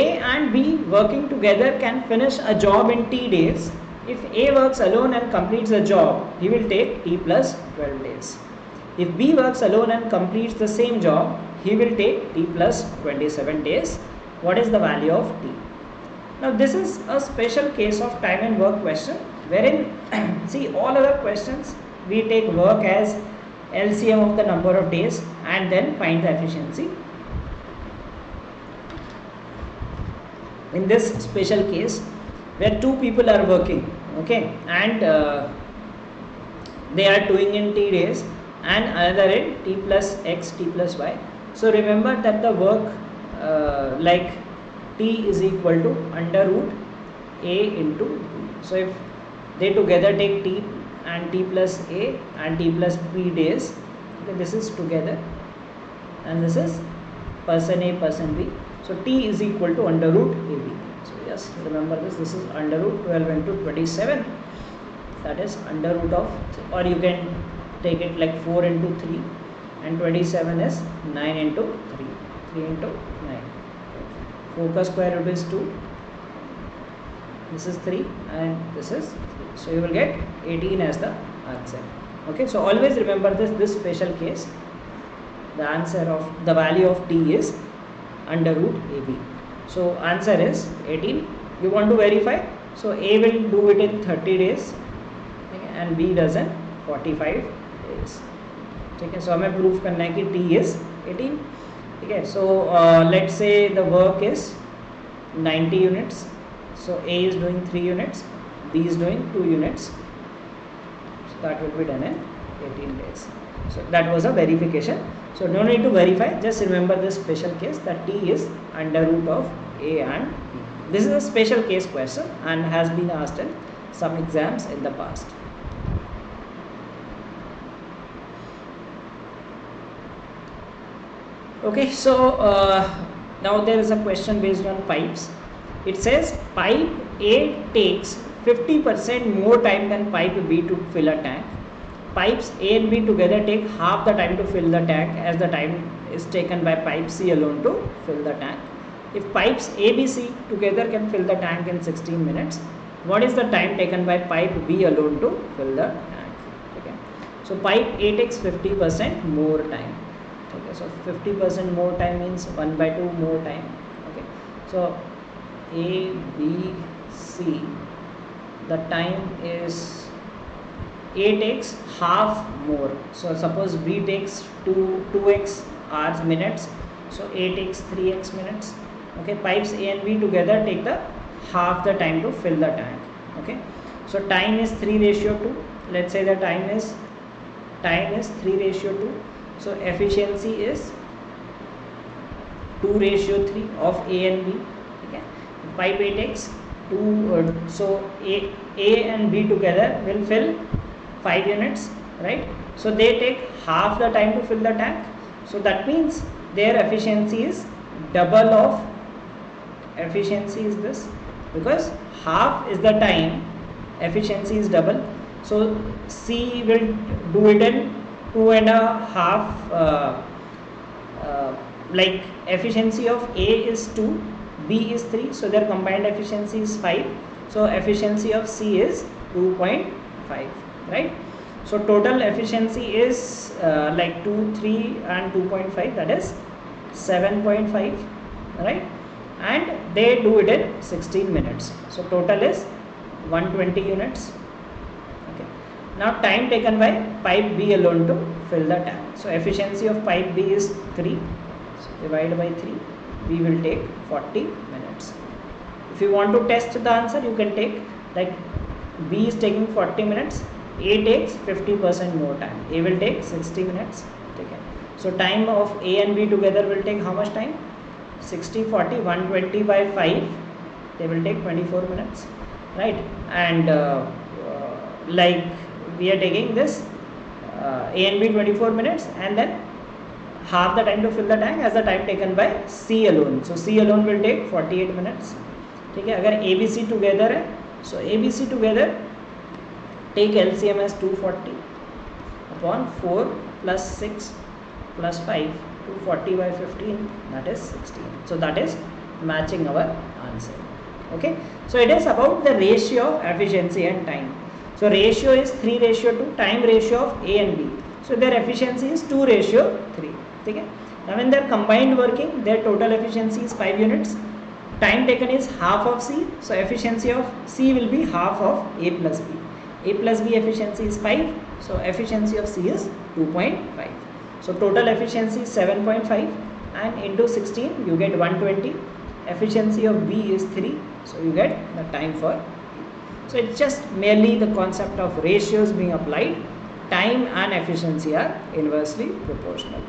A and B working together can finish a job in T days. If A works alone and completes the job, he will take T plus 12 days. If B works alone and completes the same job, he will take T plus 27 days. What is the value of T? Now this is a special case of time and work question, wherein see all other questions we take work as LCM of the number of days and then find the efficiency. In this special case where 2 people are working, okay, and they are doing in T days and another in T plus X, T plus Y. So remember that the work like T is equal to under root A into B. So if they together take T and T plus A and T plus B days, okay, this is together and this is person A, person B. So T is equal to under root AB. So yes, remember this is under root 12 into 27, that is under root of, or you can take it like 4 into 3, and 27 is 9 into 3, 3 into 9. 4 ka square root is 2, this is 3 and this is 3. So you will get 18 as the answer. Okay, so always remember this special case. The answer of the value of t is under root AB. So answer is 18. You want to verify, so A will do it in 30 days, okay, and B does in 45 days. Okay, so हमें proof करना है कि t is 18. Okay, so let's say the work is 90 units. So A is doing 3 units, B is doing 2 units. So that will be done in 18 days. So that was a verification. So no need to verify, just remember this special case that t is under root of A and B. This is a special case question and has been asked in some exams in the past. Okay, so now there is a question based on pipes. It says pipe A takes 50% more time than pipe B to fill a tank. Pipes A and B together take half the time to fill the tank as the time is taken by pipe C alone to fill the tank. If pipes A, B, C together can fill the tank in 16 minutes, what is the time taken by pipe B alone to fill the tank? Okay. So pipe A takes 50% more time. Okay, so 50% more time means 1/2 more time. Okay, so A, B, C, the time is A takes half more. So suppose B takes 2x hours minutes, so A takes 3x minutes. Okay, pipes A and B together take the half the time to fill the tank. Okay, so time is 3:2. Let's say the time is 3:2. So efficiency is 2:3 of A and B. Okay, pipe A takes 2, so A and B together will fill 5 units, right? So they take half the time to fill the tank. So that means their efficiency is double of efficiency is this, because half is the time, efficiency is double. So C will do it in 2.5, like efficiency of A is 2, B is 3, so their combined efficiency is 5. So efficiency of C is 2.5, right? So total efficiency is like 2, 3 and 2.5, that is 7.5, right? And they do it in 16 minutes. So total is 120 units. Okay. Now time taken by pipe B alone to fill the tank. So efficiency of pipe B is 3. So divide by 3. B will take 40 minutes. If you want to test the answer, you can take like B is taking 40 minutes. A takes 50% more time. A will take 60 minutes. Okay. So time of A and B together will take how much time? 60, 40, 120 by 5. They will take 24 minutes, right? And like we are taking this A and B 24 minutes, and then half the time to fill the tank as the time taken by C alone. So C alone will take 48 minutes. Okay. अगर A B C together है, so A B C together take LCM as 240 upon 4 plus 6 plus 5, 240 by 15, that is 16. So that is matching our answer. Okay, so it is about the ratio of efficiency and time. So ratio is 3:2, time ratio of A and B. So their efficiency is 2:3. Okay, now when they are combined working, their total efficiency is 5 units. Time taken is half of C, so efficiency of C will be half of A plus B. A plus B efficiency is 5, so efficiency of C is 2.5. So total efficiency is 7.5, and into 16 you get 120. Efficiency of B is 3, so you get the time for B. So it's just merely the concept of ratios being applied. Time and efficiency are inversely proportional.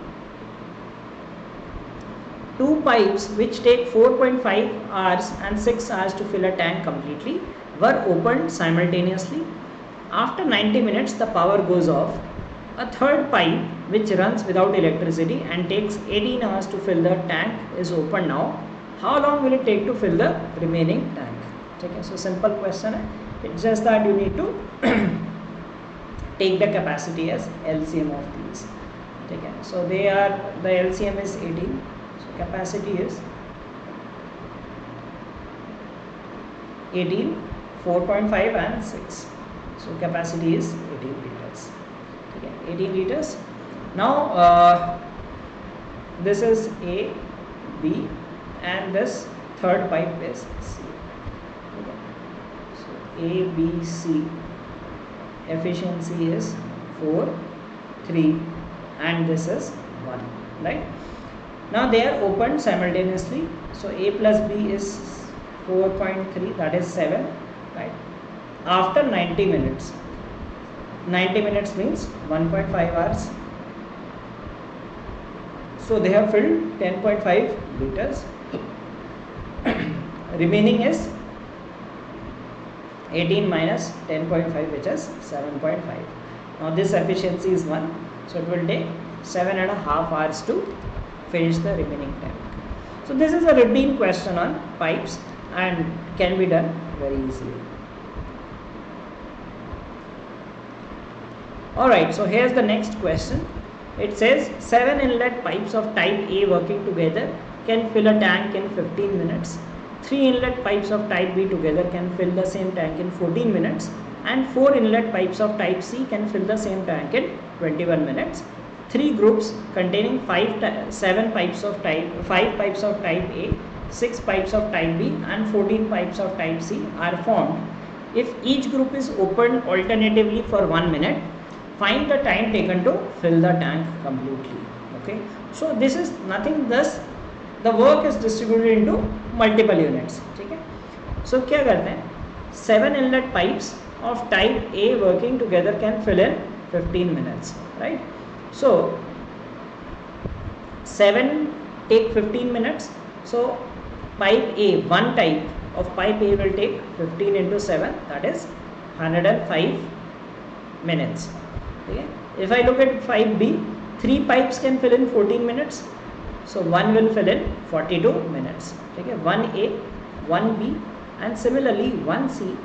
Two pipes which take 4.5 hours and 6 hours to fill a tank completely were opened simultaneously. After 90 minutes, the power goes off. A third pipe which runs without electricity and takes 18 hours to fill the tank is open now. How long will it take to fill the remaining tank? Okay, so simple question. It's just that you need to take the capacity as LCM of these. Okay, so they are, the LCM is 18. So capacity is 18 4.5 and 6. So capacity is 18 liters. Okay, 18 liters. Now this is A, B, and this third pipe is C. Okay. So A, B, C efficiency is 4, 3, and this is 1, right? Now they are opened simultaneously. So A plus B is 4.3, that is 7, right? After 90 minutes. 90 minutes means 1.5 hours. So they have filled 10.5 liters. Remaining is 18 minus 10.5, which is 7.5. Now this efficiency is 1. So it will take 7.5 hours to finish the remaining tank. So this is a routine question on pipes and can be done very easily. Alright, so here's the next question. It says 7 inlet pipes of type A working together can fill a tank in 15 minutes. 3 inlet pipes of type B together can fill the same tank in 14 minutes. And 4 inlet pipes of type C can fill the same tank in 21 minutes. 3 groups containing 5 pipes of type A, 6 pipes of type B, and 14 pipes of type C are formed. If each group is opened alternatively for 1 minute, find the time taken to fill the tank completely. Okay, so this is nothing, thus the work is distributed into multiple units. Okay, so क्या करते हैं, 7 inlet pipes of type A working together can fill in 15 minutes, right? So 7 take 15 minutes. So pipe A, one type of pipe A will take 15 into 7, that is 105 minutes. Okay. If I look at pipe B, 3 pipes can fill in 14 minutes. So 1 will fill in 42 minutes. Okay. 1A, 1B, and similarly 1C.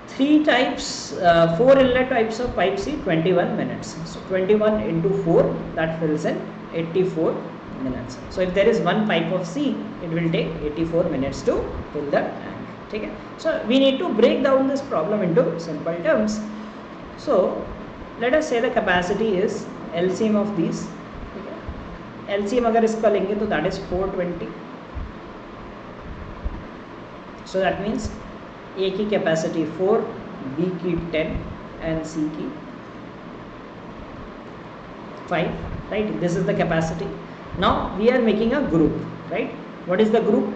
3 types, 4 inlet types of pipe C, 21 minutes. So 21 into 4, that fills in 84 minutes. So if there is one pipe of C, it will take 84 minutes to fill the tank. Okay. So we need to break down this problem into simple terms. So let us say the capacity is LCM of these. Okay. LCM अगर इसका लेंगे तो that is 420. So that means A की capacity 4, B की 10, and C की 5. Right? This is the capacity. Now we are making a group. Right? What is the group?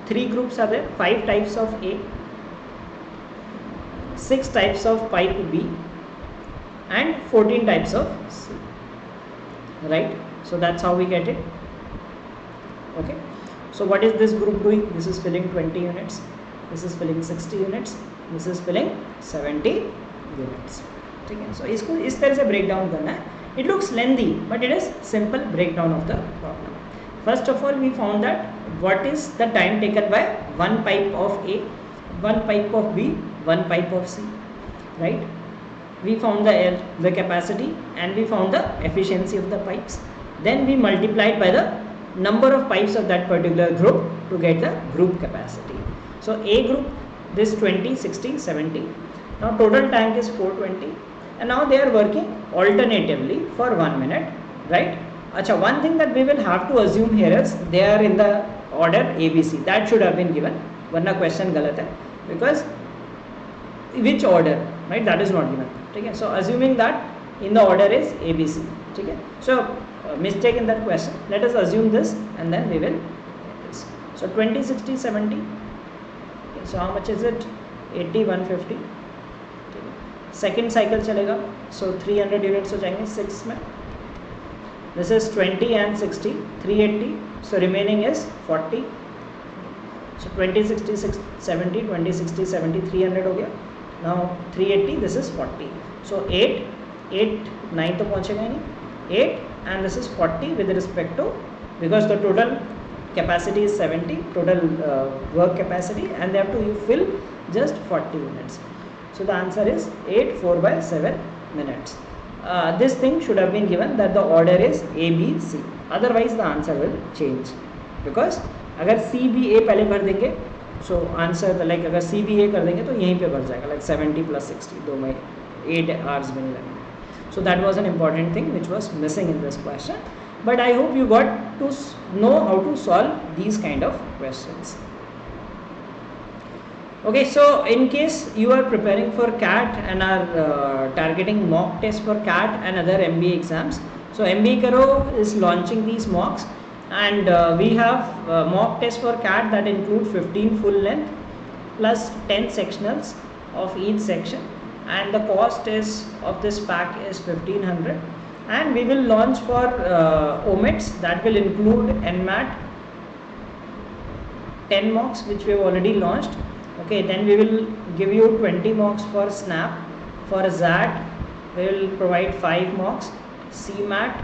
3 groups are there. 5 types of A, 6 types of pipe B, and 14 types of C. Right? So that's how we get it. Okay. So what is this group doing? This is filling 20 units. This is filling 60 units. This is filling 70 units. Okay. So इसको इस तरह से break down करना है. It looks lengthy, but it is simple breakdown of the problem. First of all, we found that what is the time taken by one pipe of A, one pipe of B, one pipe of C. Right? We found the capacity and we found the efficiency of the pipes. Then we multiplied by the number of pipes of that particular group to get the group capacity. So A group, this 20, 60, 70. Now total tank is 420, and now they are working alternatively for 1 minute, right? Acha, one thing that we will have to assume here is they are in the order ABC. That should have been given. Varna question galat hai, because which order, right? That is not given. Okay? So assuming that in the order is ABC. Okay? So mistake in that question. Let us assume this and then we will get this. So 20, 60, 70. Okay, so how much is it? 80, 150. Okay. Second cycle chalega. So 300 units ho jayenge 6 mein. This is 20 and 60, 380. So remaining is 40. So 20, 60, 70, 20, 60, 70, 300 ho gaya. Now 380, this is 40. So 8, 9 to pahunchega nahi. 8, and this is 40 with respect to, because the total capacity is 70, total work capacity, and they have to fill just 40 units. So the answer is 8, 4 by 7 minutes. This thing should have been given that the order is A, B, C. Otherwise the answer will change, because अगर C, B, A पहले भर देंगे so answer like अगर CBA कर देंगे तो यहीं पे भर जाएगा, लाइक 70 + 60, 2 में 8 hours भी नहीं लगेंगे. So that was an important thing which was missing in this question, but I hope you got to know how to solve these kind of questions. Okay, so in case you are preparing for CAT and are targeting mock tests for CAT and other MBA exams, so MBA Karo is launching these mocks, and we have mock tests for CAT that include 15 full length plus 10 sectionals of each section, and the cost is of this pack is 1500, and we will launch for OMETs that will include NMAT 10 mocks which we have already launched. Okay, then we will give you 20 mocks for SNAP. For ZAT we will provide 5 mocks, CMAT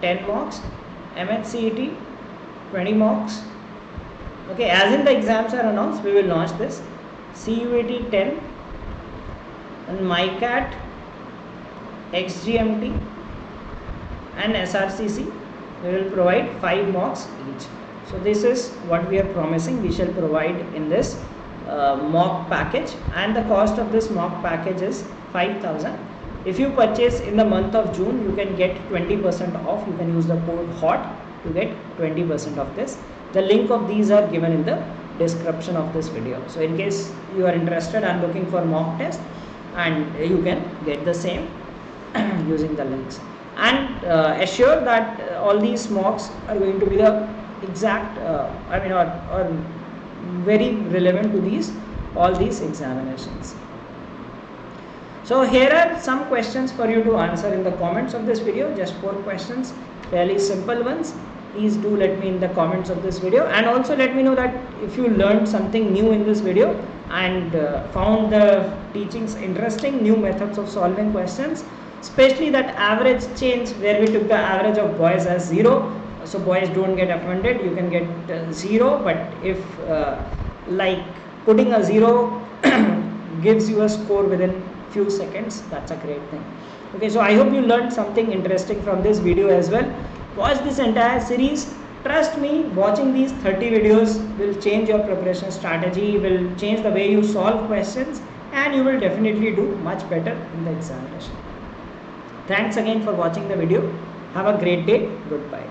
10 mocks, MHCET 20 mocks. Okay, as in the exams are announced, we will launch this. CUET 10, and MyCat, XGMT and SRCC we will provide 5 mocks each. So this is what we are promising we shall provide in this mock package, and the cost of this mock package is 5,000. If you purchase in the month of June, you can get 20% off. You can use the code HOT to get 20% of this. The link of these are given in the description of this video. So in case you are interested and looking for mock test, and you can get the same using the links, and assure that all these mocks are going to be the exact or very relevant to all these examinations. So here are some questions for you to answer in the comments of this video. Just 4 questions, fairly simple ones. Please do let me in the comments of this video, and also let me know that if you learned something new in this video and found the teachings interesting, new methods of solving questions, especially that average change where we took the average of boys as 0. So boys don't get offended, you can get 0, but if like putting a 0 gives you a score within few seconds, that's a great thing. Okay, so I hope you learned something interesting from this video as well. Watch this entire series. Trust me, watching these 30 videos will change your preparation strategy, will change the way you solve questions, and you will definitely do much better in the examination. Thanks again for watching the video. Have a great day. Goodbye.